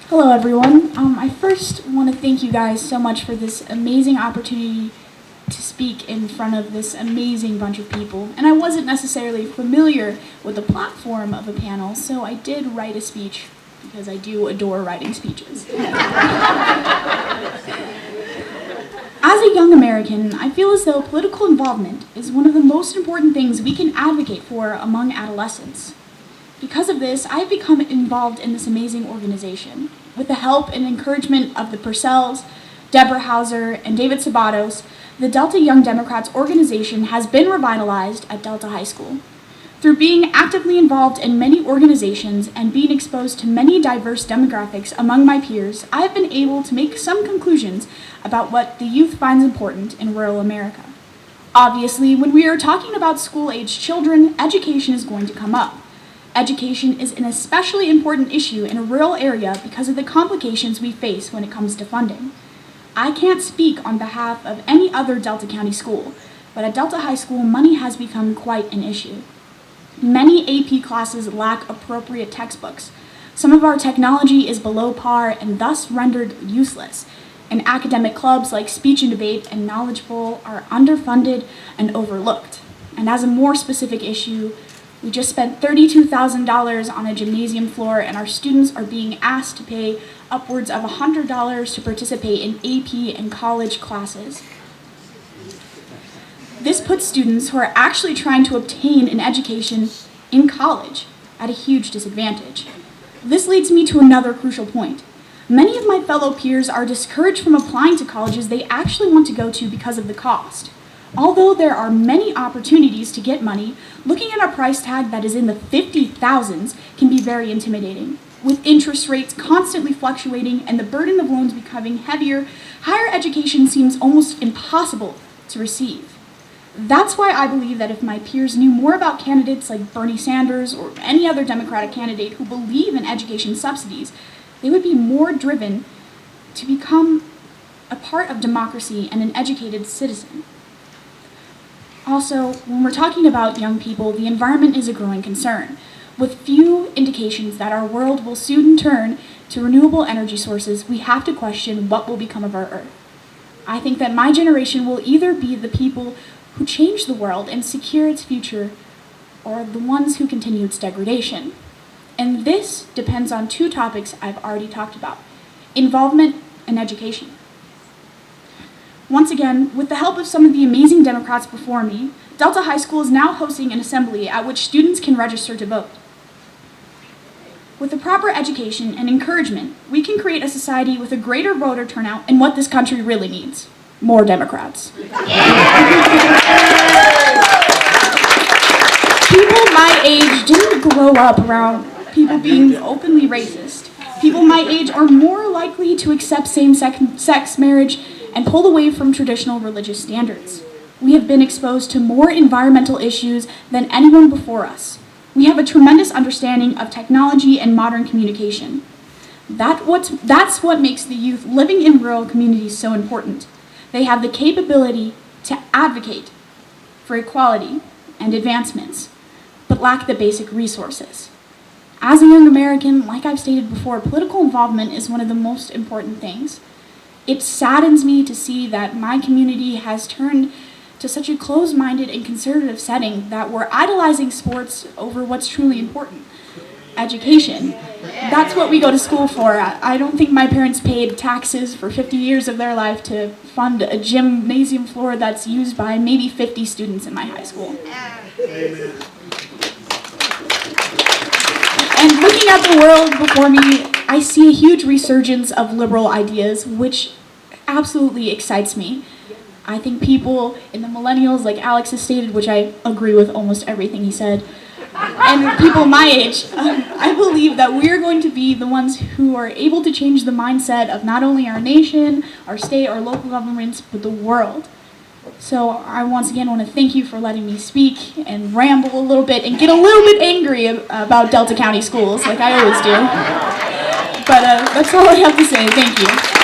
Hello everyone. I first want to thank you guys so much for this amazing opportunity to speak in front of this amazing bunch of people. And I wasn't necessarily familiar with the platform of a panel, so I did write a speech because I do adore writing speeches. As a young American, I feel as though political involvement is one of the most important things we can advocate for among adolescents. Because of this, I've become involved in this amazing organization. With the help and encouragement of the Purcells, Deborah Hauser, and David Sabatos, the Delta Young Democrats organization has been revitalized at Delta High School. Through being actively involved in many organizations and being exposed to many diverse demographics among my peers, I have been able to make some conclusions about what the youth finds important in rural America. Obviously, when we are talking about school-aged children, education is going to come up. Education is an especially important issue in a rural area because of the complications we face when it comes to funding. I can't speak on behalf of any other Delta County school, but at Delta High School, money has become quite an issue. Many AP classes lack appropriate textbooks. Some of our technology is below par and thus rendered useless. And academic clubs like speech and debate and knowledge bowl are underfunded and overlooked. And as a more specific issue, we just spent $32,000 on a gymnasium floor, and our students are being asked to pay upwards of $100 to participate in AP and college classes. This puts students who are actually trying to obtain an education in college at a huge disadvantage. This leads me to another crucial point. Many of my fellow peers are discouraged from applying to colleges they actually want to go to because of the cost. Although there are many opportunities to get money, looking at a price tag that is in the 50,000s can be very intimidating. With interest rates constantly fluctuating and the burden of loans becoming heavier, higher education seems almost impossible to receive. That's why I believe that if my peers knew more about candidates like Bernie Sanders or any other Democratic candidate who believe in education subsidies, they would be more driven to become a part of democracy and an educated citizen. Also, when we're talking about young people, the environment is a growing concern, with few indications that our world will soon turn to renewable energy sources. We have to question what will become of our Earth. I think that my generation will either be the people who change the world and secure its future, or the ones who continue its degradation. And this depends on two topics I've already talked about: involvement and education. Once again, with the help of some of the amazing Democrats before me, Delta High School is now hosting an assembly at which students can register to vote. With the proper education and encouragement, we can create a society with a greater voter turnout and what this country really needs: more Democrats. People my age didn't grow up around people being openly racist. People my age are more likely to accept same-sex marriage and pull away from traditional religious standards. We have been exposed to more environmental issues than anyone before us. We have a tremendous understanding of technology and modern communication. That's what makes the youth living in rural communities so important. They have the capability to advocate for equality and advancements, but lack the basic resources. As a young American, like I've stated before, political involvement is one of the most important things. It saddens me to see that my community has turned to such a closed-minded and conservative setting that we're idolizing sports over what's truly important: education. That's what we go to school for. I don't think my parents paid taxes for 50 years of their life to fund a gymnasium floor that's used by maybe 50 students in my high school. Amen. And looking at the world before me, I see a huge resurgence of liberal ideas, which absolutely excites me. I think people in the millennials, like Alex has stated, which I agree with almost everything he said, and people my age, I believe that we're going to be the ones who are able to change the mindset of not only our nation, our state, our local governments, but the world. So I once again want to thank you for letting me speak and ramble a little bit and get a little bit angry about Delta County schools, like I always do. But that's all I have to say. Thank you.